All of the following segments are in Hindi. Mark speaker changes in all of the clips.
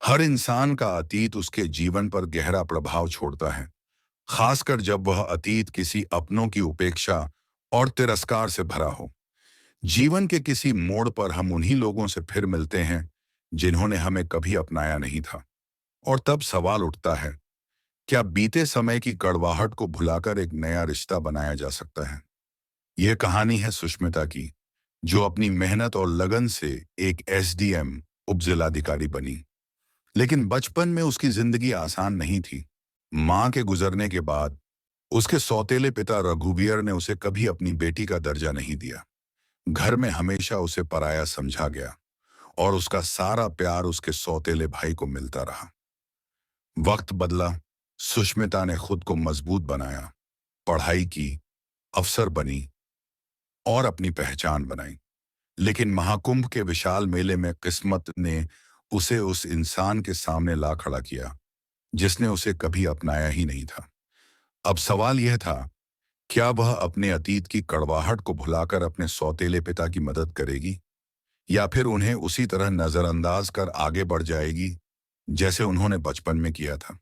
Speaker 1: हर इंसान का अतीत उसके जीवन पर गहरा प्रभाव छोड़ता है, खासकर जब वह अतीत किसी अपनों की उपेक्षा और तिरस्कार से भरा हो। जीवन के किसी मोड़ पर हम उन्हीं लोगों से फिर मिलते हैं जिन्होंने हमें कभी अपनाया नहीं था। और तब सवाल उठता है, क्या बीते समय की कड़वाहट को भुलाकर एक नया रिश्ता बनाया जा सकता है? यह कहानी है सुष्मिता की, जो अपनी मेहनत और लगन से एक एसडीएम उप जिलाधिकारी बनी। लेकिन बचपन में उसकी जिंदगी आसान नहीं थी। मां के गुजरने के बाद उसके सौतेले पिता रघुवीर ने उसे कभी अपनी बेटी का दर्जा नहीं दिया। घर में हमेशा उसे पराया समझा गया और उसका सारा प्यार उसके सौतेले भाई को मिलता रहा। वक्त बदला, सुष्मिता ने खुद को मजबूत बनाया, पढ़ाई की, अफसर बनी और अपनी पहचान बनाई। लेकिन महाकुंभ के विशाल मेले में किस्मत ने उसे उस इंसान के सामने ला खड़ा किया जिसने उसे कभी अपनाया ही नहीं था। अब सवाल यह था, क्या वह अपने अतीत की कड़वाहट को भुलाकर अपने सौतेले पिता की मदद करेगी, या फिर उन्हें उसी तरह नजरअंदाज कर आगे बढ़ जाएगी जैसे उन्होंने बचपन में किया था।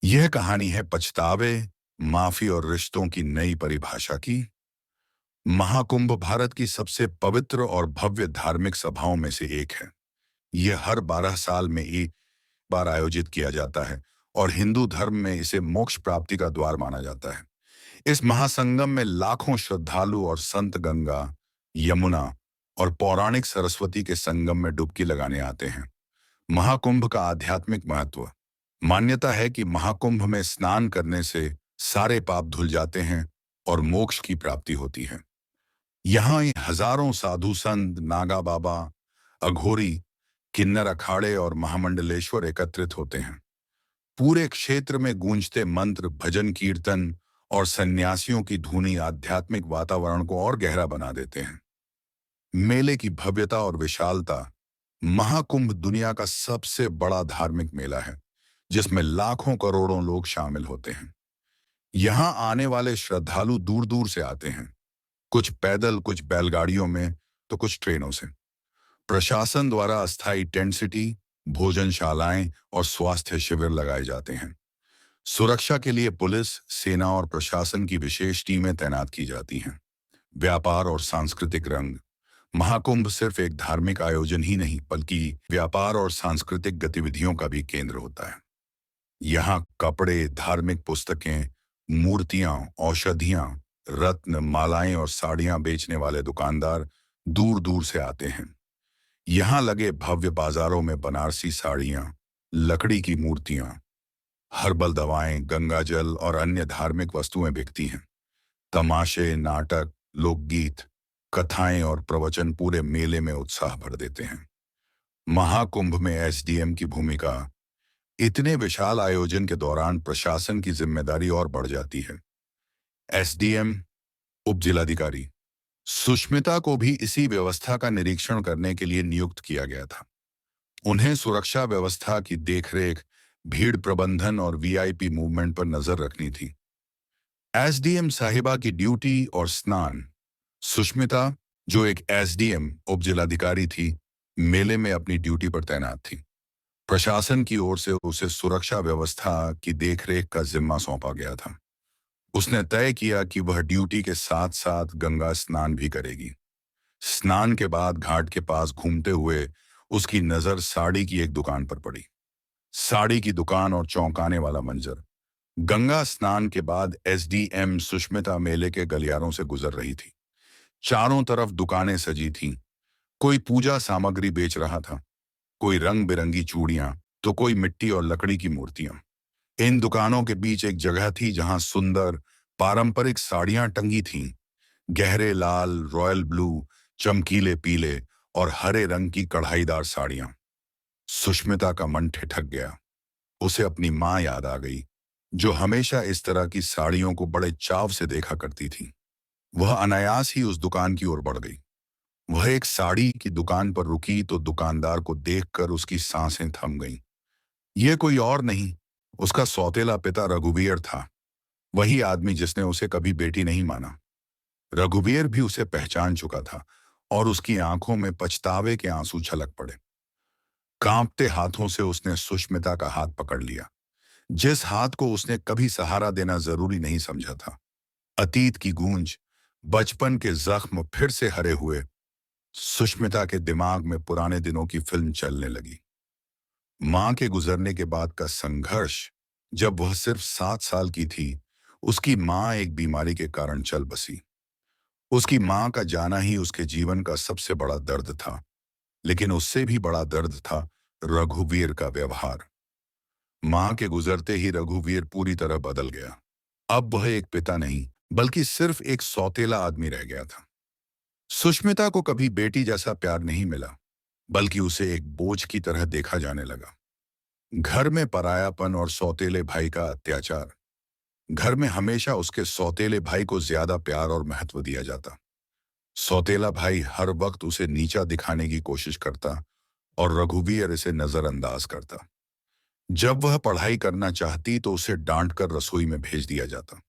Speaker 1: यह कहानी है पछतावे, माफी और रिश्तों की नई परिभाषा की। महाकुंभ भारत की सबसे पवित्र और भव्य धार्मिक सभाओं में से एक है। यह हर 12 साल में एक बार आयोजित किया जाता है और हिंदू धर्म में इसे मोक्ष प्राप्ति का द्वार माना जाता है। इस महासंगम में लाखों श्रद्धालु और संत गंगा, यमुना और पौराणिक सरस्वती के संगम में डुबकी लगाने आते हैं। महाकुंभ का आध्यात्मिक महत्व। मान्यता है कि महाकुंभ में स्नान करने से सारे पाप धुल जाते हैं और मोक्ष की प्राप्ति होती है। यहाँ हजारों साधु संत, नागा बाबा, अघोरी, किन्नर अखाड़े और महामंडलेश्वर एकत्रित होते हैं। पूरे क्षेत्र में गूंजते मंत्र, भजन, कीर्तन और सन्यासियों की धुनी आध्यात्मिक वातावरण को और गहरा बना देते हैं। मेले की भव्यता और विशालता। महाकुंभ दुनिया का सबसे बड़ा धार्मिक मेला है जिसमें लाखों करोड़ों लोग शामिल होते हैं। यहाँ आने वाले श्रद्धालु दूर दूर से आते हैं, कुछ पैदल, कुछ बैलगाड़ियों में, तो कुछ ट्रेनों से। प्रशासन द्वारा अस्थायी टेंट सिटी, भोजनशालाएं और स्वास्थ्य शिविर लगाए जाते हैं। सुरक्षा के लिए पुलिस, सेना और प्रशासन की विशेष टीमें तैनात की जाती हैं। व्यापार और सांस्कृतिक रंग। महाकुंभ सिर्फ एक धार्मिक आयोजन ही नहीं, बल्कि व्यापार और सांस्कृतिक गतिविधियों का भी केंद्र होता है। यहाँ कपड़े, धार्मिक पुस्तकें, मूर्तियां, औषधियां, रत्न, मालाएं और साड़ियां बेचने वाले दुकानदार दूर दूर से आते हैं। यहाँ लगे भव्य बाजारों में बनारसी साड़ियां, लकड़ी की मूर्तियां, हर्बल दवाएं, गंगाजल और अन्य धार्मिक वस्तुएं बिकती हैं। तमाशे, नाटक, लोकगीत, कथाएं और प्रवचन पूरे मेले में उत्साह भर देते हैं। महाकुंभ में एसडीएम की भूमिका। इतने विशाल आयोजन के दौरान प्रशासन की जिम्मेदारी और बढ़ जाती है। एसडीएम, उप जिलाधिकारी। सुष्मिता को भी इसी व्यवस्था का निरीक्षण करने के लिए नियुक्त किया गया था। उन्हें सुरक्षा व्यवस्था की देखरेख, भीड़ प्रबंधन और वीआईपी मूवमेंट पर नजर रखनी थी। एसडीएम साहिबा की ड्यूटी और स्नान। सुष्मिता, जो एक एसडीएम उप जिलाधिकारी थी, मेले में अपनी ड्यूटी पर तैनात थी। प्रशासन की ओर से उसे सुरक्षा व्यवस्था की देखरेख का जिम्मा सौंपा गया था। उसने तय किया कि वह ड्यूटी के साथ साथ गंगा स्नान भी करेगी। स्नान के बाद घाट के पास घूमते हुए उसकी नजर साड़ी की एक दुकान पर पड़ी। साड़ी की दुकान और चौंकाने वाला मंजर। गंगा स्नान के बाद एसडीएम सुष्मिता मेले के गलियारों से गुजर रही थी। चारों तरफ दुकानें सजी थीं। कोई पूजा सामग्री बेच रहा था, कोई रंग बिरंगी चूड़ियां, तो कोई मिट्टी और लकड़ी की मूर्तियां। इन दुकानों के बीच एक जगह थी जहां सुंदर पारंपरिक साड़ियां टंगी थीं। गहरे लाल, रॉयल ब्लू, चमकीले पीले और हरे रंग की कढ़ाईदार साड़ियां। सुष्मिता का मन ठिठक गया। उसे अपनी मां याद आ गई, जो हमेशा इस तरह की साड़ियों को बड़े चाव से देखा करती थी। वह अनायास ही उस दुकान की ओर बढ़ गई। वह एक साड़ी की दुकान पर रुकी तो दुकानदार को देखकर उसकी सांसें थम गईं। यह कोई और नहीं, उसका सौतेला पिता रघुवीर था। वही आदमी जिसने उसे कभी बेटी नहीं माना। रघुवीर भी उसे पहचान चुका था और उसकी आंखों में पछतावे के आंसू छलक पड़े। कांपते हाथों से उसने सुष्मिता का हाथ पकड़ लिया, जिस हाथ को उसने कभी सहारा देना जरूरी नहीं समझा था। अतीत की गूंज, बचपन के जख्म फिर से हरे हुए। सुष्मिता के दिमाग में पुराने दिनों की फिल्म चलने लगी। मां के गुजरने के बाद का संघर्ष। जब वह सिर्फ 7 साल की थी, उसकी मां एक बीमारी के कारण चल बसी। उसकी मां का जाना ही उसके जीवन का सबसे बड़ा दर्द था। लेकिन उससे भी बड़ा दर्द था रघुवीर का व्यवहार। मां के गुजरते ही रघुवीर पूरी तरह बदल गया। अब वह एक पिता नहीं, बल्कि सिर्फ एक सौतेला आदमी रह गया था। सुष्मिता को कभी बेटी जैसा प्यार नहीं मिला, बल्कि उसे एक बोझ की तरह देखा जाने लगा। घर में परायापन और सौतेले भाई का अत्याचार। घर में हमेशा उसके सौतेले भाई को ज्यादा प्यार और महत्व दिया जाता। सौतेला भाई हर वक्त उसे नीचा दिखाने की कोशिश करता और रघुवीर इसे नजरअंदाज करता। जब वह पढ़ाई करना चाहती तो उसे डांट कर रसोई में भेज दिया जाता।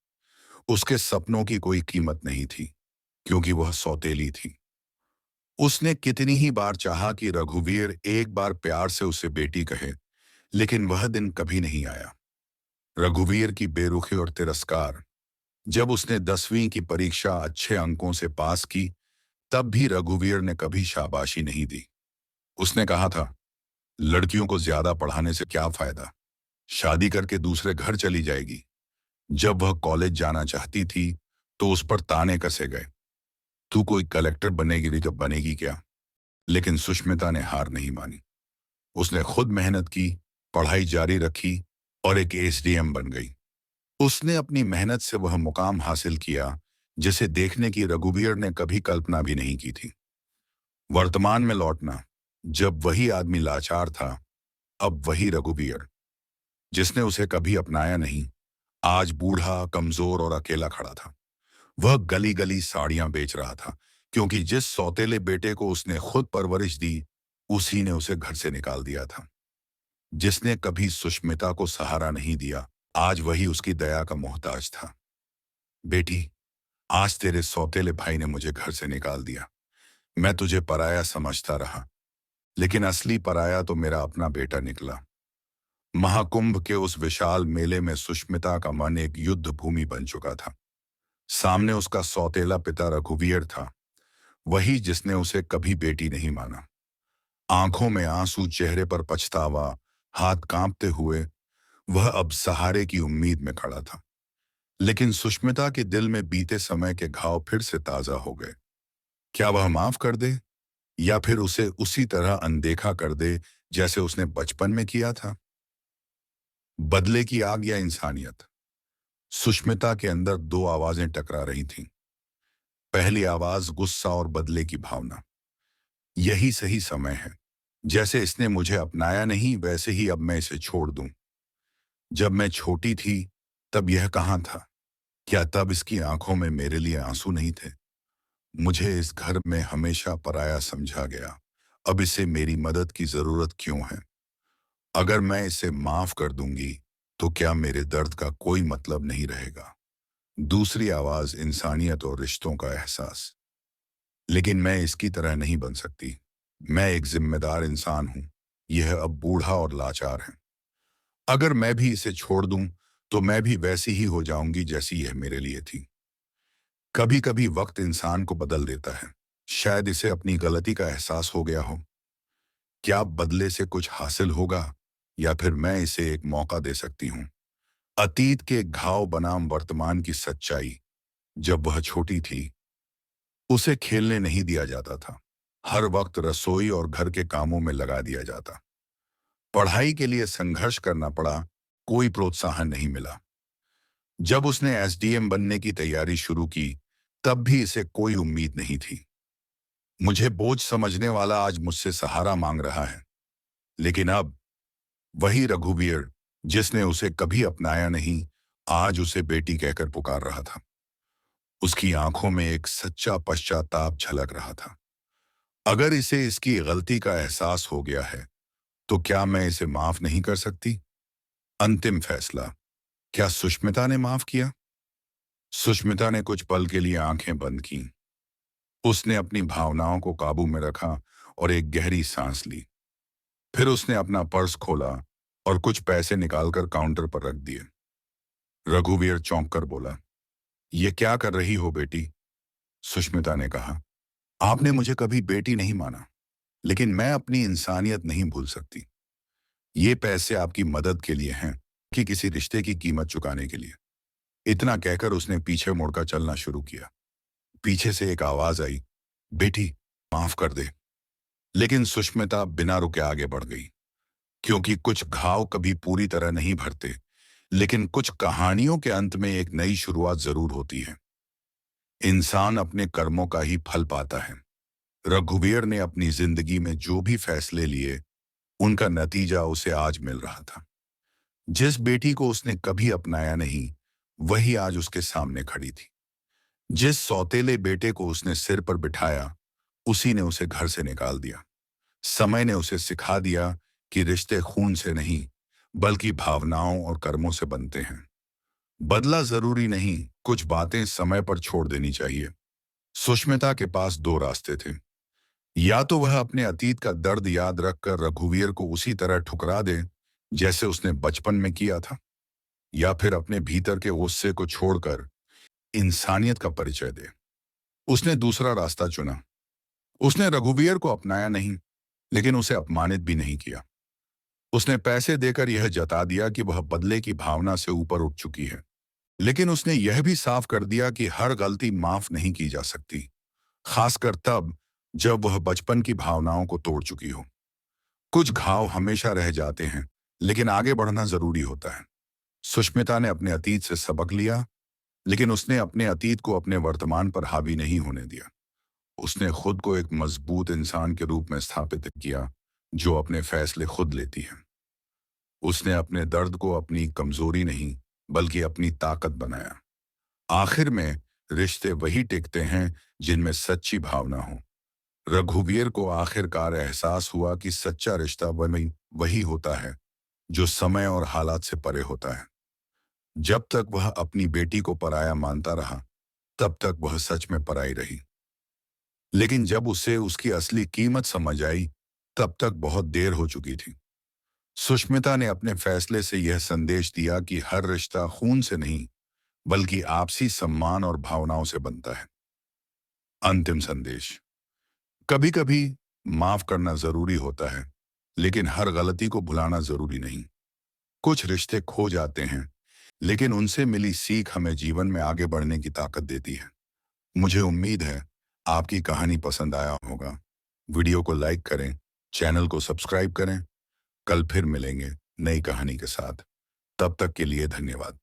Speaker 1: उसके सपनों की कोई कीमत नहीं थी, क्योंकि वह सौतेली थी। उसने कितनी ही बार चाहा कि रघुवीर एक बार प्यार से उसे बेटी कहे, लेकिन वह दिन कभी नहीं आया। रघुवीर की बेरुखी और तिरस्कार। जब उसने 10वीं की परीक्षा अच्छे अंकों से पास की, तब भी रघुवीर ने कभी शाबाशी नहीं दी। उसने कहा था, लड़कियों को ज्यादा पढ़ाने से क्या फायदा, शादी करके दूसरे घर चली जाएगी। जब वह कॉलेज जाना चाहती थी, तो उस पर ताने कसे गए, तू कोई कलेक्टर बनेगी तो बनेगी क्या। लेकिन सुष्मिता ने हार नहीं मानी। उसने खुद मेहनत की, पढ़ाई जारी रखी और एक एसडीएम बन गई। उसने अपनी मेहनत से वह मुकाम हासिल किया, जिसे देखने की रघुवीर ने कभी कल्पना भी नहीं की थी। वर्तमान में लौटना। जब वही आदमी लाचार था, अब वही रघुवीर, जिसने उसे कभी अपनाया नहीं, आज बूढ़ा, कमजोर और अकेला खड़ा था। वह गली गली साड़ियां बेच रहा था, क्योंकि जिस सौतेले बेटे को उसने खुद परवरिश दी, उसी ने उसे घर से निकाल दिया था। जिसने कभी सुष्मिता को सहारा नहीं दिया, आज वही उसकी दया का मोहताज था। बेटी, आज तेरे सौतेले भाई ने मुझे घर से निकाल दिया। मैं तुझे पराया समझता रहा, लेकिन असली पराया तो मेरा अपना बेटा निकला। महाकुंभ के उस विशाल मेले में सुष्मिता का मन एक युद्ध भूमि बन चुका था। सामने उसका सौतेला पिता रघुवीर था, वही जिसने उसे कभी बेटी नहीं माना। आंखों में आंसू, चेहरे पर पछतावा, हाथ कांपते हुए वह अब सहारे की उम्मीद में खड़ा था। लेकिन सुष्मिता के दिल में बीते समय के घाव फिर से ताजा हो गए। क्या वह माफ कर दे, या फिर उसे उसी तरह अनदेखा कर दे जैसे उसने बचपन में किया था। बदले की आग या इंसानियत। सुष्मिता के अंदर दो आवाजें टकरा रही थीं। पहली आवाज गुस्सा और बदले की भावना। यही सही समय है। जैसे इसने मुझे अपनाया नहीं, वैसे ही अब मैं इसे छोड़ दूं। जब मैं छोटी थी, तब यह कहाँ था। क्या तब इसकी आंखों में मेरे लिए आंसू नहीं थे। मुझे इस घर में हमेशा पराया समझा गया। अब इसे मेरी मदद की जरूरत क्यों है। अगर मैं इसे माफ कर दूंगी, तो क्या मेरे दर्द का कोई मतलब नहीं रहेगा। दूसरी आवाज इंसानियत और रिश्तों का एहसास। लेकिन मैं इसकी तरह नहीं बन सकती। मैं एक जिम्मेदार इंसान हूं। यह अब बूढ़ा और लाचार है। अगर मैं भी इसे छोड़ दूं, तो मैं भी वैसी ही हो जाऊंगी जैसी यह मेरे लिए थी। कभी कभी वक्त इंसान को बदल देता है। शायद इसे अपनी गलती का एहसास हो गया हो। क्या बदले से कुछ हासिल होगा, या फिर मैं इसे एक मौका दे सकती हूँ। अतीत के घाव बनाम वर्तमान की सच्चाई। जब वह छोटी थी, उसे खेलने नहीं दिया जाता था। हर वक्त रसोई और घर के कामों में लगा दिया जाता। पढ़ाई के लिए संघर्ष करना पड़ा, कोई प्रोत्साहन नहीं मिला। जब उसने एसडीएम बनने की तैयारी शुरू की, तब भी इसे कोई उम्मीद नहीं थी। मुझे बोझ समझने वाला आज मुझसे सहारा मांग रहा है। लेकिन अब वही रघुवीर, जिसने उसे कभी अपनाया नहीं, आज उसे बेटी कहकर पुकार रहा था। उसकी आंखों में एक सच्चा पश्चाताप झलक रहा था। अगर इसे इसकी गलती का एहसास हो गया है, तो क्या मैं इसे माफ नहीं कर सकती। अंतिम फैसला। क्या सुष्मिता ने माफ किया। सुष्मिता ने कुछ पल के लिए आंखें बंद की। उसने अपनी भावनाओं को काबू में रखा और एक गहरी सांस ली। फिर उसने अपना पर्स खोला और कुछ पैसे निकालकर काउंटर पर रख दिए। रघुवीर चौंक कर बोला, ये क्या कर रही हो बेटी? सुष्मिता ने कहा, आपने मुझे कभी बेटी नहीं माना, लेकिन मैं अपनी इंसानियत नहीं भूल सकती। ये पैसे आपकी मदद के लिए हैं कि किसी रिश्ते की कीमत चुकाने के लिए। इतना कहकर उसने पीछे मुड़कर चलना शुरू किया। पीछे से एक आवाज आई, बेटी माफ कर दे। लेकिन सुष्मिता बिना रुके आगे बढ़ गई, क्योंकि कुछ घाव कभी पूरी तरह नहीं भरते, लेकिन कुछ कहानियों के अंत में एक नई शुरुआत जरूर होती है। इंसान अपने कर्मों का ही फल पाता है। रघुवीर ने अपनी जिंदगी में जो भी फैसले लिए, उनका नतीजा उसे आज मिल रहा था। जिस बेटी को उसने कभी अपनाया नहीं, वही आज उसके सामने खड़ी थी। जिस सौतेले बेटे को उसने सिर पर बिठाया, उसी ने उसे घर से निकाल दिया। समय ने उसे सिखा दिया कि रिश्ते खून से नहीं, बल्कि भावनाओं और कर्मों से बनते हैं। बदला जरूरी नहीं, कुछ बातें समय पर छोड़ देनी चाहिए। सुष्मिता के पास दो रास्ते थे। या तो वह अपने अतीत का दर्द याद रखकर रघुवीर को उसी तरह ठुकरा दे जैसे उसने बचपन में किया था, या फिर अपने भीतर के गुस्से को छोड़कर इंसानियत का परिचय दे। उसने दूसरा रास्ता चुना। उसने रघुवीर को अपनाया नहीं, लेकिन उसे अपमानित भी नहीं किया। उसने पैसे देकर यह जता दिया कि वह बदले की भावना से ऊपर उठ चुकी है, लेकिन उसने यह भी साफ कर दिया कि हर गलती माफ नहीं की जा सकती, खासकर तब जब वह बचपन की भावनाओं को तोड़ चुकी हो। कुछ घाव हमेशा रह जाते हैं, लेकिन आगे बढ़ना जरूरी होता है। सुष्मिता ने अपने अतीत से सबक लिया, लेकिन उसने अपने अतीत को अपने वर्तमान पर हावी नहीं होने दिया। उसने खुद को एक मजबूत इंसान के रूप में स्थापित किया, जो अपने फैसले खुद लेती है। उसने अपने दर्द को अपनी कमजोरी नहीं, बल्कि अपनी ताकत बनाया। आखिर में रिश्ते वही टिकते हैं जिनमें सच्ची भावना हो। रघुवीर को आखिरकार एहसास हुआ कि सच्चा रिश्ता वही होता है जो समय और हालात से परे होता है। जब तक वह अपनी बेटी को पराया मानता रहा, तब तक वह सच में पराई रही। लेकिन जब उसे उसकी असली कीमत समझ आई, तब तक बहुत देर हो चुकी थी। सुष्मिता ने अपने फैसले से यह संदेश दिया कि हर रिश्ता खून से नहीं, बल्कि आपसी सम्मान और भावनाओं से बनता है। अंतिम संदेश, कभी कभी माफ करना जरूरी होता है, लेकिन हर गलती को भुलाना जरूरी नहीं। कुछ रिश्ते खो जाते हैं, लेकिन उनसे मिली सीख हमें जीवन में आगे बढ़ने की ताकत देती है। मुझे उम्मीद है आपकी कहानी पसंद आया होगा। वीडियो को लाइक करें, चैनल को सब्सक्राइब करें। कल फिर मिलेंगे नई कहानी के साथ। तब तक के लिए धन्यवाद।